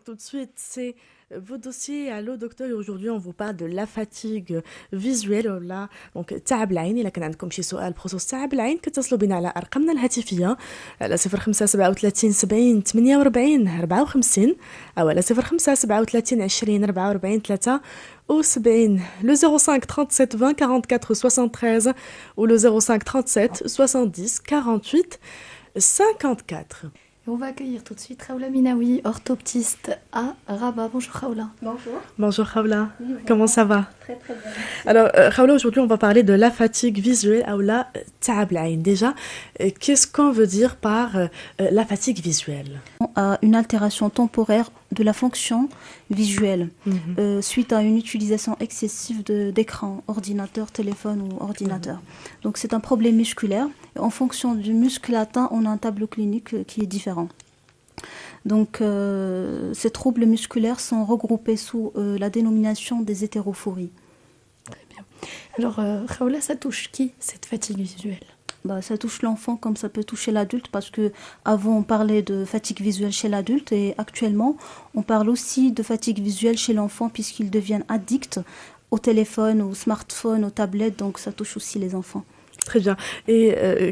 tout de suite, c'est vos dossiers. Allô, docteur. Et aujourd'hui, on vous parle de la fatigue visuelle. Là, donc, تعب العين. إلا كان عندكم شي سؤال بخصوص تعب العين كتصلوا بنا على أرقامنا الهاتفية على 0537 70 48 54 أو على 0537 20 44 73 le 05 37 20 44 73 ou le 05 37 70 48 54. Et on va accueillir tout de suite Raoula Minaoui, orthoptiste à Rabat. Bonjour Raoula. Bonjour. Bonjour Raoula, Oui, comment ça va? Très très bien. Alors Raoula, aujourd'hui on va parler de la fatigue visuelle ou la تعب العين. Déjà, qu'est-ce qu'on veut dire par la fatigue visuelle? Une altération temporaire de la fonction visuelle suite à une utilisation excessive d'écran, ordinateur, téléphone ou ordinateur. Donc c'est un problème musculaire. En fonction du muscle atteint, on a un tableau clinique qui est différent. Donc ces troubles musculaires sont regroupés sous la dénomination des hétérophories. Très bien. Alors Raoula, ça touche qui cette fatigue visuelle? Ça touche l'enfant comme ça peut toucher l'adulte parce que avant on parlait de fatigue visuelle chez l'adulte et actuellement on parle aussi de fatigue visuelle chez l'enfant puisqu'ils deviennent addicts au téléphone, au smartphone, aux tablettes, donc ça touche aussi les enfants. Très bien. Et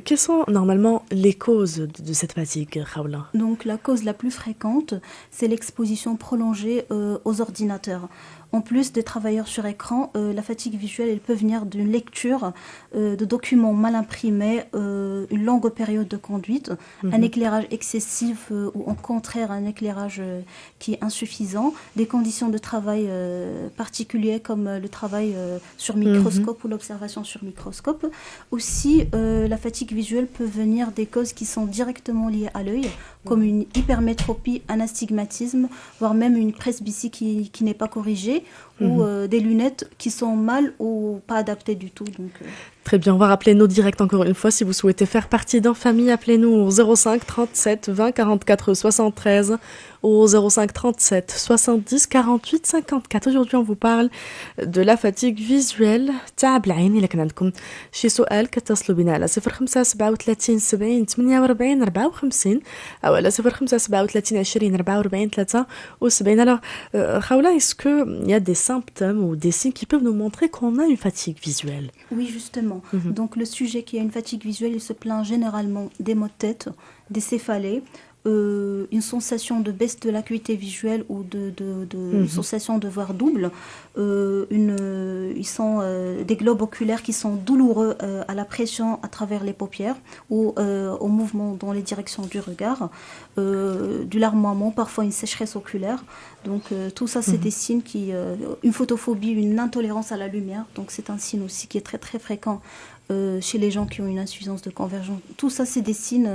quelles sont normalement les causes de cette fatigue, Raoula? Donc la cause la plus fréquente, c'est l'exposition prolongée aux ordinateurs. En plus des travailleurs sur écran, la fatigue visuelle elle peut venir d'une lecture de documents mal imprimés, une longue période de conduite, un éclairage excessif ou au contraire un éclairage qui est insuffisant, des conditions de travail particulières comme le travail sur microscope ou l'observation sur microscope. Aussi, la fatigue visuelle peut venir des causes qui sont directement liées à l'œil, comme une hypermétropie, un astigmatisme, voire même une presbytie qui n'est pas corrigée, ou des lunettes qui sont mal ou pas adaptées du tout. Donc, Très bien, on va rappeler nos directs encore une fois. Si vous souhaitez faire partie d'un famille, appelez-nous au 05 37 20 44 73 ou au 05 37 70 48 54. Aujourd'hui, on vous parle de la fatigue visuelle. تعب العين. إلا كان عندكم شي سؤال كتصلوا بنا على 05 37 70 48 54 أو على 05 37 20 44 73. Alors, Raoula, est-ce qu'il y a des symptômes ou des signes qui peuvent nous montrer qu'on a une fatigue visuelle? Oui, justement. Donc le sujet qui a une fatigue visuelle, il se plaint généralement des maux de tête, des céphalées, une sensation de baisse de l'acuité visuelle ou de sensation de voir double. Ils sont des globes oculaires qui sont douloureux à la pression à travers les paupières ou au mouvement dans les directions du regard, du larmoiement, parfois une sécheresse oculaire. Donc tout ça, c'est des signes une photophobie, une intolérance à la lumière. Donc c'est un signe aussi qui est très très fréquent chez les gens qui ont une insuffisance de convergence. Tout ça, c'est des signes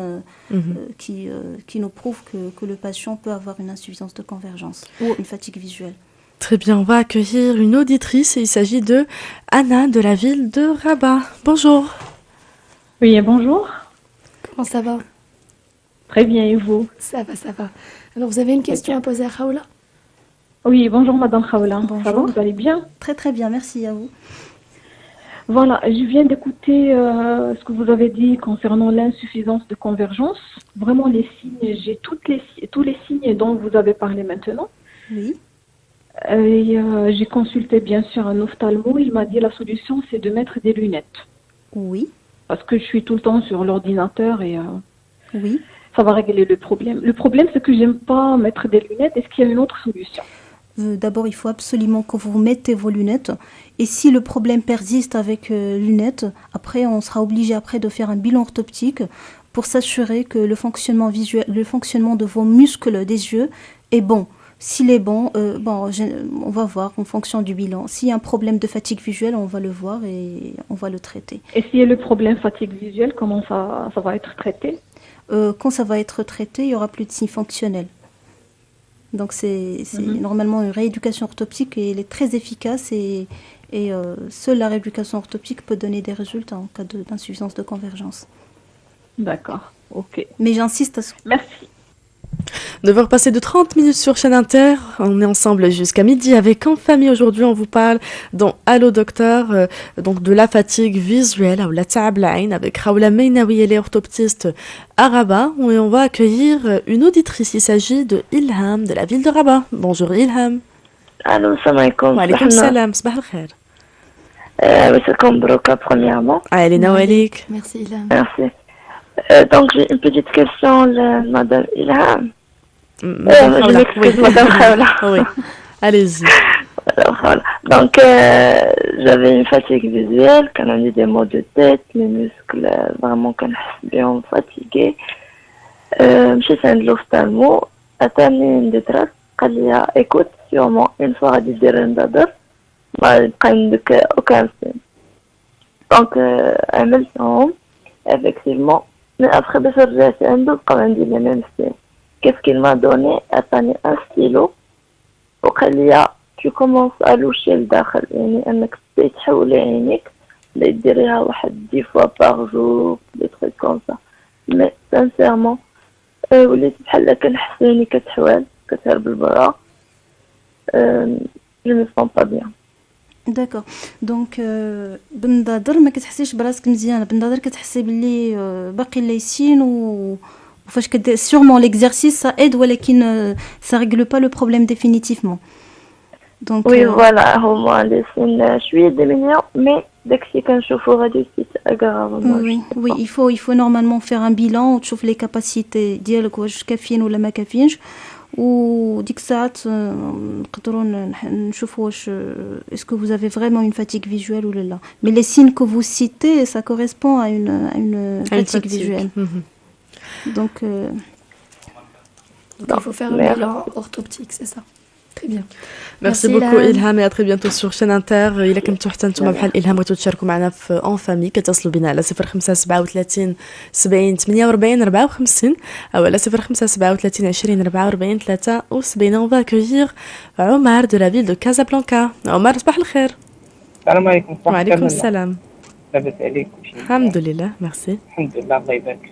qui nous prouvent que le patient peut avoir une insuffisance de convergence ou une fatigue visuelle. Très bien, on va accueillir une auditrice et il s'agit de Anna de la ville de Rabat. Bonjour. Oui, bonjour. Comment ça va? Très bien, et vous? Ça va, ça va. Alors vous avez une question à poser à Raoula? Oui, bonjour Madame Raoula. Bonjour. Ça va, vous allez bien? Très très bien, merci à vous. Voilà, je viens d'écouter ce que vous avez dit concernant l'insuffisance de convergence. Vraiment les signes, j'ai tous les signes dont vous avez parlé maintenant. Oui. Et j'ai consulté bien sûr un ophtalmo. Il m'a dit la solution c'est de mettre des lunettes. Oui. Parce que je suis tout le temps sur l'ordinateur et Oui. ça va régler le problème. Le problème c'est que j'aime pas mettre des lunettes. Est-ce qu'il y a une autre solution? D'abord, il faut absolument que vous mettez vos lunettes. Et si le problème persiste avec lunettes, après, on sera obligé de faire un bilan orthoptique pour s'assurer que le fonctionnement visuel, le fonctionnement de vos muscles des yeux est bon. S'il est bon, on va voir en fonction du bilan. S'il y a un problème de fatigue visuelle, on va le voir et on va le traiter. Et s'il y a le problème fatigue visuelle, comment ça va être traité? Quand ça va être traité, il n'y aura plus de signes fonctionnels. Donc c'est normalement une rééducation orthoptique et elle est très efficace et seule la rééducation orthoptique peut donner des résultats en cas d'insuffisance de convergence. D'accord, ok. Mais j'insiste à ce... Merci. 9h passées de 30 minutes sur chaîne Inter. On est ensemble jusqu'à midi avec En Famille. Aujourd'hui, on vous parle dans Allo Docteur, donc de la fatigue visuelle ou la ta'ab l'Ain avec Raoula Meinawi, elle est orthoptiste à Rabat. Et on va accueillir une auditrice. Il s'agit de Ilham de la ville de Rabat. Bonjour Ilham. Allô, salam alaikum. Wa alaikum salam, sabah al-khair. Monsieur Kambroka, premièrement. Allez, nawalik. Merci Ilham. Merci. Donc, j'ai une petite question, Madame Ilham. Je m'excuse, Madame Khawla. Oui, allez-y. Voilà. Donc, j'avais une fatigue visuelle, quand on a des maux de tête, les muscles, vraiment, quand on est bien fatigué. مشيت عند l'ophtalmo, عطاني une détresse, قال لي écoute, sûrement une fois غادي دير النظر ما يبقى عندك aucun signe. Donc, عملتهم, effectivement, mais après باش رجعت عنده بقاو عندي les mêmes signes. Qu'est-ce qu'il m'a donné? عطاني un stylo وقال لي tu commences à loucher لداخل يعني انك تبداي تحولي عينيك تبداي ديريها واحد 10 fois par jour des trucs comme ça. Mais sincèrement وليت بحال كنحس عيني كتحوال كتهرب لبرا. Je me sens pas bien. داكور دونك بالنظر ما كتحسيش براسك مزيان بالنظر كتحسي باللي باقي ليسين وفاش كدير sûrement l'exercice ça aide ولكن ça règle pas le problème définitivement. Donc oui voilà هما لي سين شويه ديمينيون مي داكشي كنشوفو غادي يتاغراف. oui il faut normalement faire un bilan وتشوف les capacités ديالك واش كافيين ولا ما كافيينش وديك الساعات نقدروا نشوفوا واش est-ce que vous avez vraiment une fatigue visuelle ou là. Mais les signes que vous citez ça correspond à une fatigue visuelle. Donc il faut faire un bilan orthoptique, c'est ça. Très bien. Merci beaucoup إلهام et à très bientôt sur chaîne Inter. إلا كنتو حتى نتوما بحال إلهام بغيتو تشاركوا معنا في اون فامي كتصلوا بنا على 0537 70 48 54 او على 0537 20 44 73. On va accueillir Omar de la ville de Casablanca. Omar, صباح الخير. السلام عليكم. وعليكم السلام. لاباس عليك؟ الحمد لله ميرسي. الحمد لله الله يبارك.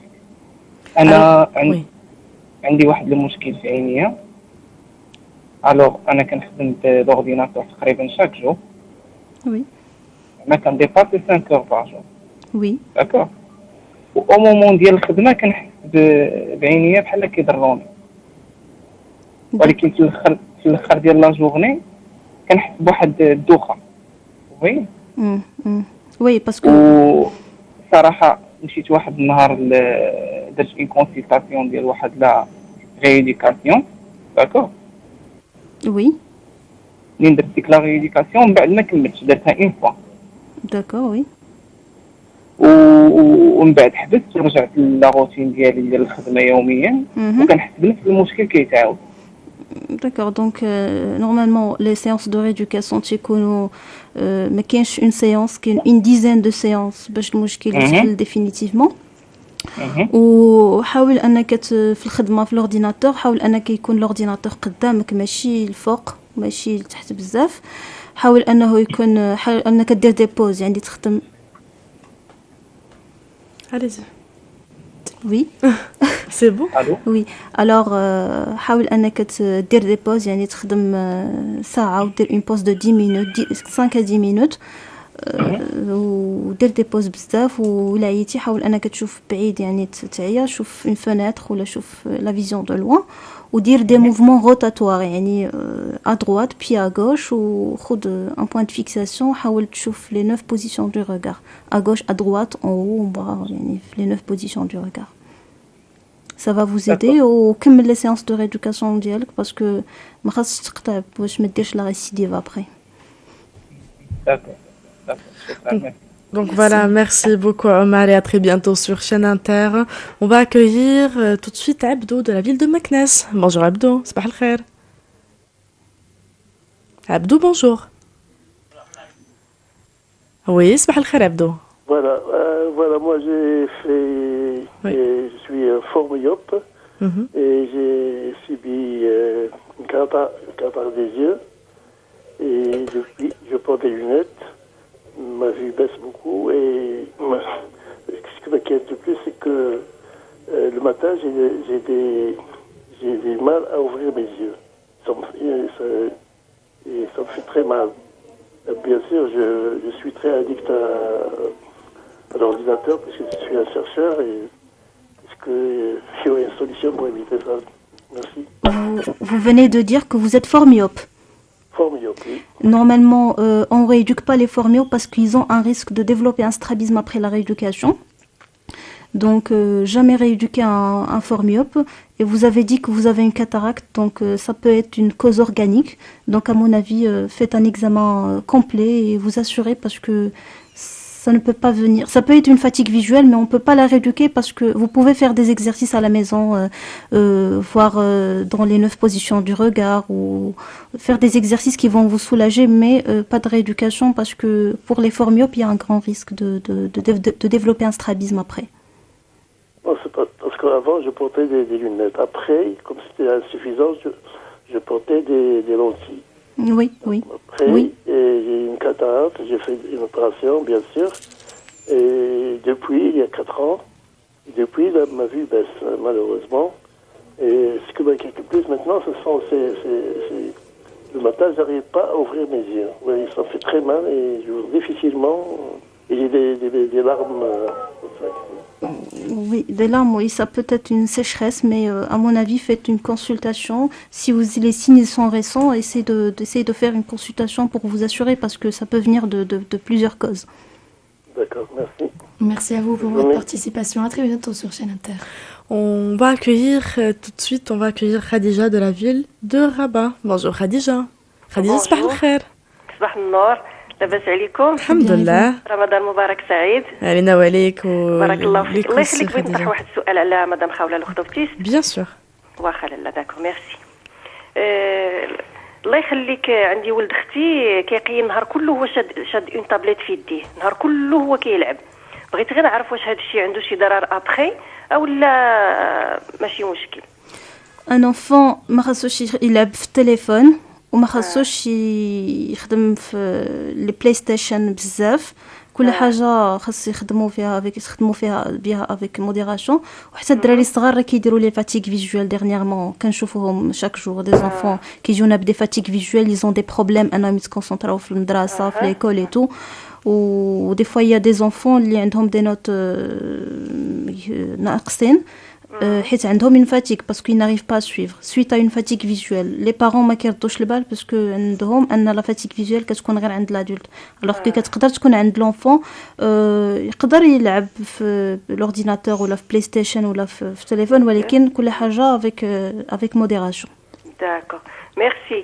انا عندي واحد المشكل في عينيا. الوغ انا كنخدم بالاورديناتور تقريبا شاك جو. وي. انا كنديباسي 5 اور باغ جو. وي. داكور. او مومون ديال الخدمه كنحس بعينيا بحال كيضروني. ولكن في الاخر ديال لا جورني كنحس بواحد الدوخه. وي. وي باسكو صراحه مشيت واحد النهار درت اون كونسلطاسيون ديال واحد لا ريديكاسيون. داكور. وي. منين درت ديك لا ريديكاسيون من بعد ما كملتش درتها اون فوا. داكور وي. ومن بعد حبست ورجعت لا روتين ديالي ديال الخدمه يوميا وكنحس بنفس المشكل كيتعاود. D'accord, donc normalement les séances de rééducation تيكونوا ما كاينش une séance كاين une dizaine de séances باش المشكل يتحل définitivement. وحاول انك في الخدمه في الاورديناتور حاول انك يكون الاورديناتور قدامك ماشي الفوق ماشي لتحت بزاف. حاول انه يكون حاول انك دير دي بوز يعني تخدم. Allez-y. Oui. C'est bon. Allô. Oui. Alors حاول انك دير دي بوز يعني تخدم ساعه ودير une pause de 10 minutes 5 à 10 minutes. ودير دي بوز بزاف ولا عييتي حاول انك تشوف بعيد يعني تعيا شوف اون فenêtre ولا شوف لا فيزيون دو لوان ودير دي موفمون روتاتوار يعني ا droite puis à gauche وخذ ان بوين دو فيكساسيون حاول تشوف لي 9 بوزيسيون دو regard à gauche à droite en haut en bas يعني les 9 بوزيسيون دو regard. Ça va vous aider وكمل لي séances de rééducation ديالك باسكو ما خاصش تقطع باش ما ديرش لا ريسيديف ابري. Donc voilà, merci beaucoup Omar et à très bientôt sur chaîne Inter. On va accueillir tout de suite Abdo de la ville de Meknès. Bonjour Abdo, sabah al-khair. Abdo, bonjour. Oui, sabah al-khair Abdo. Voilà, moi j'ai fait, je suis fort myope et j'ai subi une cataracte des yeux et depuis je porte des lunettes. Ma vue baisse beaucoup et ce qui m'inquiète le plus c'est que le matin j'ai des mal à ouvrir mes yeux. Ça me fait très mal. Bien sûr, je suis très addict à l'ordinateur parce que je suis un chercheur et est-ce qu'il y aurait une solution pour éviter ça? Merci. Vous venez de dire que vous êtes fort myope. Fort myope, oui. Normalement, on ne rééduque pas les forts myopes parce qu'ils ont un risque de développer un strabisme après la rééducation. Donc, jamais rééduquer un fort myope. Et vous avez dit que vous avez une cataracte, donc ça peut être une cause organique. Donc, à mon avis, faites un examen complet et vous assurez parce que ça ne peut pas venir. Ça peut être une fatigue visuelle, mais on ne peut pas la rééduquer parce que vous pouvez faire des exercices à la maison, voir dans les 9 positions du regard ou faire des exercices qui vont vous soulager, mais pas de rééducation parce que pour les forts myopes, il y a un grand risque de développer un strabisme après. Non, c'est pas parce qu'avant je portais des lunettes. Après, comme c'était insuffisant, je portais des lentilles. Oui, oui. Après, oui. J'ai une cataracte, j'ai fait une opération, bien sûr. Et depuis, il y a 4 ans, ma vue baisse, malheureusement. Et ce qui m'inquiète le plus maintenant, le matin, je n'arrive pas à ouvrir mes yeux. Oui, ça me fait très mal et j'ouvre difficilement. Et j'ai des larmes. Oui, des larmes, oui, ça peut être une sécheresse, mais à mon avis, faites une consultation. Si les signes sont récents, essayez de faire une consultation pour vous assurer, parce que ça peut venir de plusieurs causes. D'accord, merci. Merci à vous pour votre participation. À très bientôt sur Chaîne Inter. On va accueillir tout de suite, Khadija de la ville de Rabat. Bonjour Khadija. Khadija, صباح الخير. صباح النور. لاباس عليكم؟ الحمد لله. رمضان مبارك سعيد. علينا وعليك بارك الله فيك. الله يخليك، بغيت نطرح واحد السؤال على مدام خاوله الاخت بتيس. بيان سور. واخا لاله داكور ميرسي. الله يخليك، عندي ولد اختي كيقي النهار كله هو شاد اون تابليت في يديه، النهار كله هو كيلعب. بغيت غير نعرف واش هذا الشيء عنده شي ضرر ابخي او لا ماشي مشكل. Un enfant ما خاصوش يلعب في التليفون وما خاصوش يخدم في لي بلاي ستيشن بزاف. كل حاجه خاص يخدموا فيها بها افيك موديراسيون. وحتى الدراري الصغار راه كيديروا لي فاتيك فيجوال ديرنييرمون كنشوفوهم شاك جور دي زونفون كيجيونا بدي فاتيك فيجوال يزون دي بروبليم انهم يتكونسونطراو في المدرسه في ليكول اي تو. و دي فوا يا دي زونفون اللي عندهم دي نوت ناقصين حيت عندهم une fatigue parce qu'ils n'arrivent pas à suivre suite à une fatigue visuelle. Les parents ما كيردوش البال parce que عندهم ان la fatigue visuelle كتكون غير عند l'adulte alors que كتقدر تكون عند l'enfant. يقدر يلعب في l'ordinateur ولا في PlayStation ولا في التليفون ولكن كل حاجه avec modération. D'accord. Merci,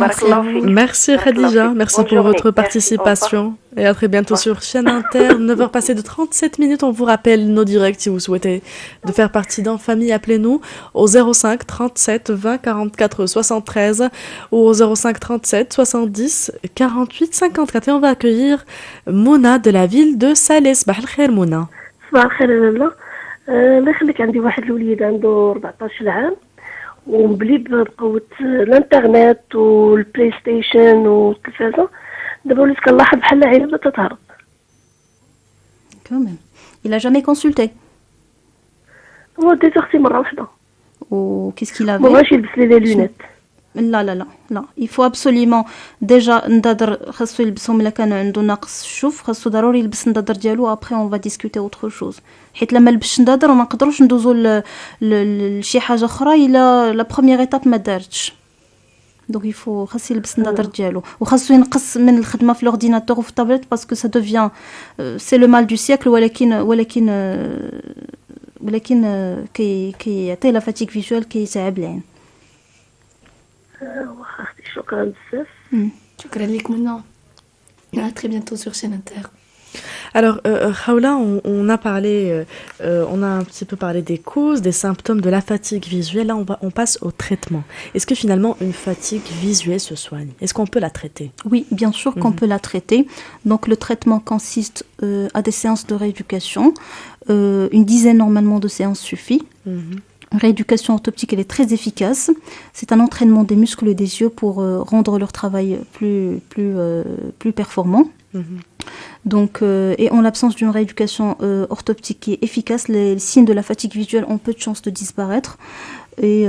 barakallahu fik. Merci Khadija, merci pour votre participation et à très bientôt sur Chaîne Inter. 9h passées de 37 minutes, on vous rappelle nos directs si vous souhaitez de faire partie d'un famille, appelez-nous au 05 37 20 44 73 ou au 05 37 70 48 54 et on va accueillir Mouna de la ville de Salé. صباح الخير Mouna. صباح الخير لاله. الله يخليك، عندي واحد الوليد عنده 14 عام ومبلي بقوة الانترنت والبلاي ستيشن والتلفازة. دابا وليت كنلاحظ بحال عيني بدات تهرب. كمان il a jamais consulté. هو ديت اختي مرة واحدة. وكيس كي لافي مابغاش يلبس لي لونيت. لا il faut absolument déjà ندادر خاصو يلبسهم الا كان عنده نقص الشوف، خاصو ضروري يلبس الندادر ديالو. après on va discuter autre chose حيت لما لبسش ندادر وما نقدروش ندوزو لشي حاجه اخرى الا لا بروميير ايتاب ما دارتش. دونك يفو خاصو يلبس الندادر ديالو وخاصو ينقص من الخدمه في لورديناتور وفي الطابلت باسكو سا دوفيان سي لو مال دو سيكل. ولكن كي يعطي لا فاتيك فيجوال كيتعب العين. شكرا بزاف. شكرا لك منى. À très bientôt sur Chaîne Inter. Alors, Khawla, on a un petit peu parlé des causes, des symptômes de la fatigue visuelle. Là, on passe au traitement. Est-ce que finalement, une fatigue visuelle se soigne? Est-ce qu'on peut la traiter? Oui, bien sûr qu'on peut la traiter. Donc, le traitement consiste à des séances de rééducation. Une dizaine normalement de séances suffit. Rééducation orthoptique, elle est très efficace. C'est un entraînement des muscles des yeux pour rendre leur travail plus performant. Donc, et en l'absence d'une rééducation orthoptique qui est efficace, les signes de la fatigue visuelle ont peu de chances de disparaître. et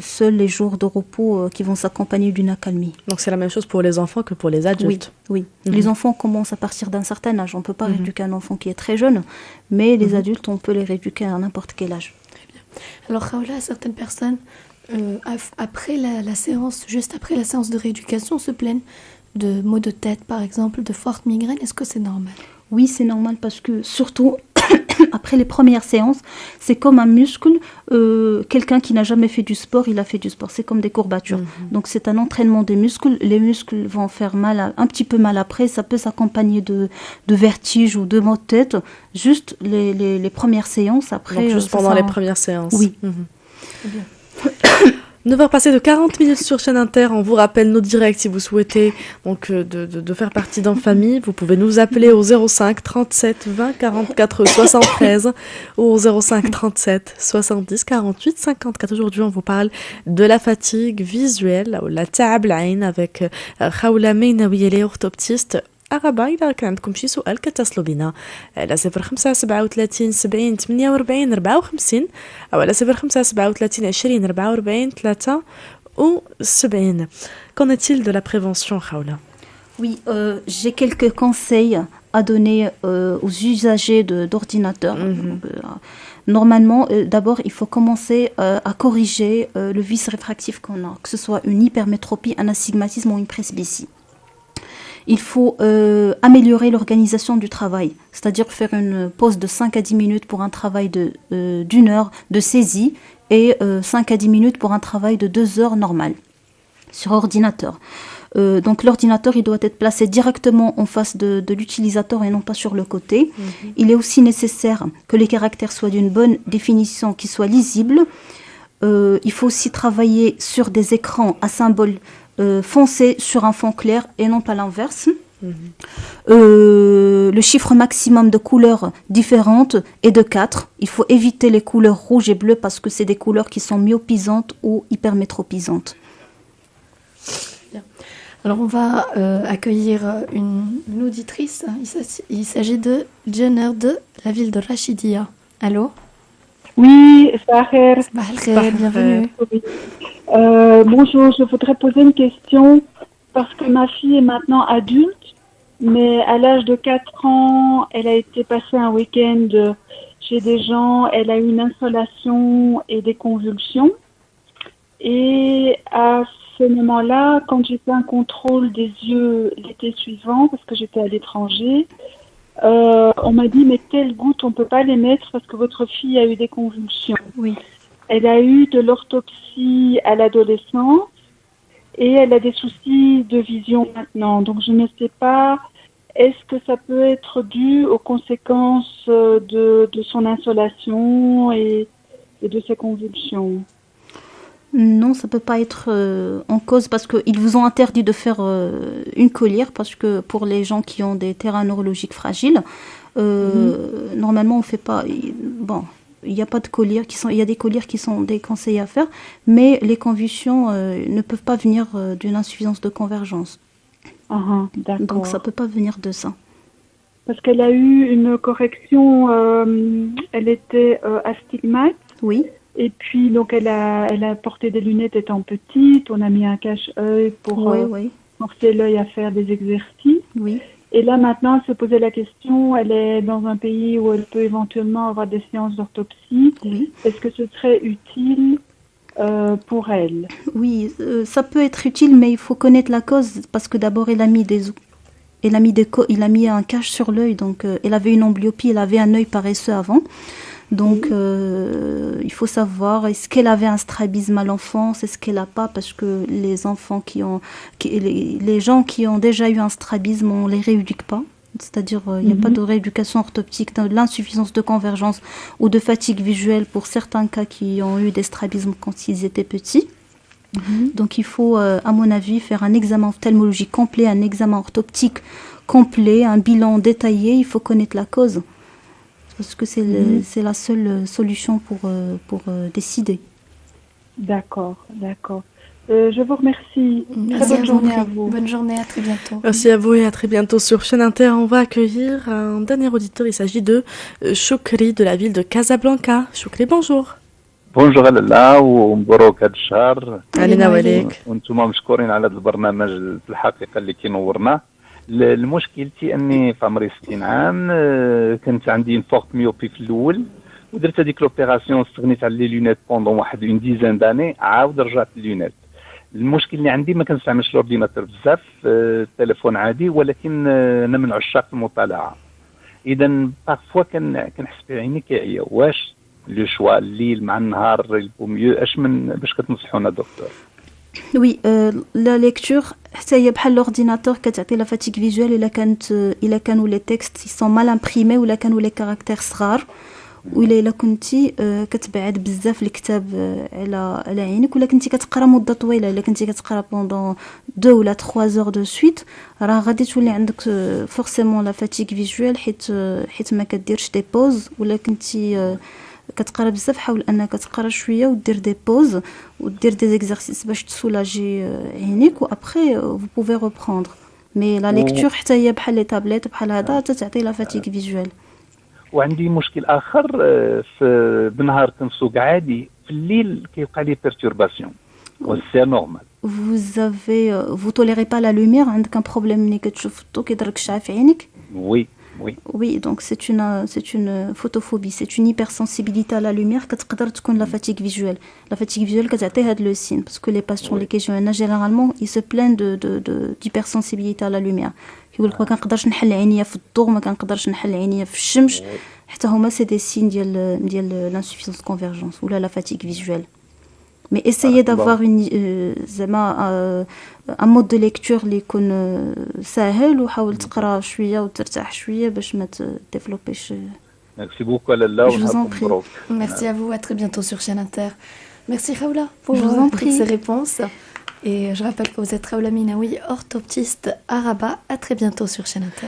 seuls les jours de repos qui vont s'accompagner d'une accalmie. Donc c'est la même chose pour les enfants que pour les adultes. Oui. Les enfants commencent à partir d'un certain âge. On ne peut pas rééduquer un enfant qui est très jeune, mais les adultes, on peut les rééduquer à n'importe quel âge. Très bien. Alors Khaoula, certaines personnes, après la séance, juste après la séance de rééducation, se plaignent de maux de tête, par exemple, de fortes migraines. Est-ce que c'est normal? Oui, c'est normal parce que surtout après les premières séances, c'est comme un muscle. Quelqu'un qui n'a jamais fait du sport, il a fait du sport. C'est comme des courbatures. Donc c'est un entraînement des muscles. Les muscles vont faire mal, un petit peu mal après. Ça peut s'accompagner de vertiges ou de maux de tête. Juste les premières séances. Après, donc juste pendant les premières séances. Oui. Très bien. 9h passées de 40 minutes sur chaîne Inter. On vous rappelle nos directs si vous souhaitez donc de faire partie d'En Famille. Vous pouvez nous appeler au 05 37 20 44 73 ou au 05 37 70 48 54. Aujourd'hui, on vous parle de la fatigue visuelle ou la ta'ab al-ayn avec Khaoula Meinawi, elle est orthoptiste. أغابا إذا كان عندكم شي سؤال كتصلوا بنا على 0537 70 48 54 أو على 0537 20 44 73. Qu'en est-il de la prévention, Khaoula? Oui, j'ai quelques conseils à donner aux usagers d'ordinateurs. Normalement, d'abord, il faut commencer à corriger le vice réfractif qu'on a, que ce soit une hypermétropie, un astigmatisme ou une presbytie. Il faut améliorer l'organisation du travail, c'est-à-dire faire une pause de 5 à 10 minutes pour un travail d'une heure de saisie et 5 à 10 minutes pour un travail de 2 heures normal sur ordinateur. Donc l'ordinateur, il doit être placé directement en face de l'utilisateur et non pas sur le côté. Il est aussi nécessaire que les caractères soient d'une bonne définition, qu'ils soient lisibles. Il faut aussi travailler sur des écrans à symboles foncé sur un fond clair et non pas l'inverse. Le chiffre maximum de couleurs différentes est de 4. Il faut éviter les couleurs rouge et bleu parce que c'est des couleurs qui sont myopisantes ou hypermétropisantes. Bien. Alors on va accueillir une auditrice. Il s'agit de Jenner de la ville de Rachidia. Allô? Oui, Sahir. Bienvenue. Oui. Bonjour, je voudrais poser une question parce que ma fille est maintenant adulte, mais à l'âge de 4 ans, elle a été passer un week-end chez des gens, elle a eu une insolation et des convulsions. Et à ce moment-là, quand j'ai fait un contrôle des yeux l'été suivant, parce que j'étais à l'étranger, on m'a dit mais telles gouttes on peut pas les mettre parce que votre fille a eu des convulsions. Oui. Elle a eu de l'orthopsie à l'adolescence et elle a des soucis de vision maintenant. Donc je ne sais pas, est-ce que ça peut être dû aux conséquences de son insolation et de ses convulsions? Non, ça ne peut pas être en cause parce qu'ils vous ont interdit de faire une collyre parce que pour les gens qui ont des terrains neurologiques fragiles, normalement on ne fait pas... Bon, il n'y a pas de collyre, il y a des collyres qui sont déconseillées à faire, mais les convulsions ne peuvent pas venir d'une insuffisance de convergence. D'accord. Donc ça ne peut pas venir de ça. Parce qu'elle a eu une correction, elle était astigmate. Oui. Et puis, donc, elle a porté des lunettes étant petite. On a mis un cache-œil pour forcer l'œil à faire des exercices. Oui. Et là, maintenant, elle se posait la question, elle est dans un pays où elle peut éventuellement avoir des séances d'orthopsie. Oui. Est-ce que ce serait utile pour elle? Oui, ça peut être utile, mais il faut connaître la cause parce que d'abord, il a mis un cache sur l'œil. Donc, elle avait une amblyopie, elle avait un œil paresseux avant. Donc, il faut savoir, est-ce qu'elle avait un strabisme à l'enfance, est-ce qu'elle n'a pas, parce que les enfants les gens qui ont déjà eu un strabisme, on ne les rééduque pas. C'est-à-dire, il n'y a pas de rééducation orthoptique, de l'insuffisance de convergence ou de fatigue visuelle pour certains cas qui ont eu des strabismes quand ils étaient petits. Donc, il faut, à mon avis, faire un examen ophtalmologique complet, un examen orthoptique complet, un bilan détaillé. Il faut connaître la cause. Parce que c'est la seule solution pour décider. D'accord. Je vous remercie. Très bonne journée à vous. Bonne journée, à très bientôt. Merci à vous et à très bientôt sur Chaîne Inter. On va accueillir un dernier auditeur. Il s'agit de Choukri de la ville de Casablanca. Choukri, bonjour. بونجور لالا ومبروك هذا الشهر علينا وعليك. وانتم مشكورين على هذا البرنامج في الحقيقه اللي كينورنا. المشكلتي اني في عمري 60 عام كنت عندي فورت ميوبي في الاول ودرت هذيك لوبيراسيون استغنيت على لي لونيت بوندون واحد اون ديزان داني عاود رجعت للونيت. المشكل اللي عندي ما كنستعملش الاورديناتور بزاف التليفون عادي ولكن انا من عشاق المطالعه اذا بارفوا كنحس بعيني كيعيا واش لو شوا الليل مع النهار يبو ميو اش من باش كتنصحونا دكتور؟ وي لا ليكتور حتى هي بحال لورديناتور كتعطي لا فاتيك فيجوال الا كانوا لي تكست سون مال امبريمي ولا كانوا لي كاركتير صغار ولا كنتي كتبعد بزاف الكتاب على عينك ولا كنتي كتقرا مده طويله الا كنتي كتقرا بوندون 2 ولا 3 زور دو سويت راه غادي تولي عندك فورسيمون لا فاتيك فيجوال حيت ما كديرش دي بوز ولا كنتي كتقرا بزاف حاول انك تقرا شويه ودير دي بوز ودير دي زيكزارسيس باش تسولاجي عينيك و ابري فو بوفي ريبروندر مي لا ليكتور حتى هي بحال لي تابليت بحال هذا تعطي لا فاتيك فيجوال. وعندي مشكل اخر في بالنهار كنسوق عادي في الليل كيوقع لي بيرتورباسيون وسي نورمال. vous tolérez pas la lumière عندك ان بروبليم ملي كتشوف الضو كيضرك الشعاع في عينك؟ وي Oui, donc c'est une photophobie, c'est une hypersensibilité à la lumière كتقدر تكون la fatigue visuelle. La fatigue visuelle كتعطي هاد le signe parce que les patients اللي كيجيو عندنا généralement ils se plaignent d'hypersensibilité à la lumière. كيقول لك ما كنقدرش نحل عينيا في الضوء ما كنقدرش نحل عينيا في الشمس حتى هما سي دي سين ديال l'insuffisance de convergence ou la fatigue visuelle. Mais essayez d'avoir un mode de lecture اللي يكون سهل وحاول تقرا شويه وترتاح شويه باش ما تديفلوبيش. Merci beaucoup Lalla. Je vous en prie. Merci à vous, à très bientôt sur Chaîne Inter. Merci Raoula pour toutes ces réponses. Et je rappelle que vous êtes Raoula Minaoui, orthoptiste à Rabat. À très bientôt sur Chaîne Inter.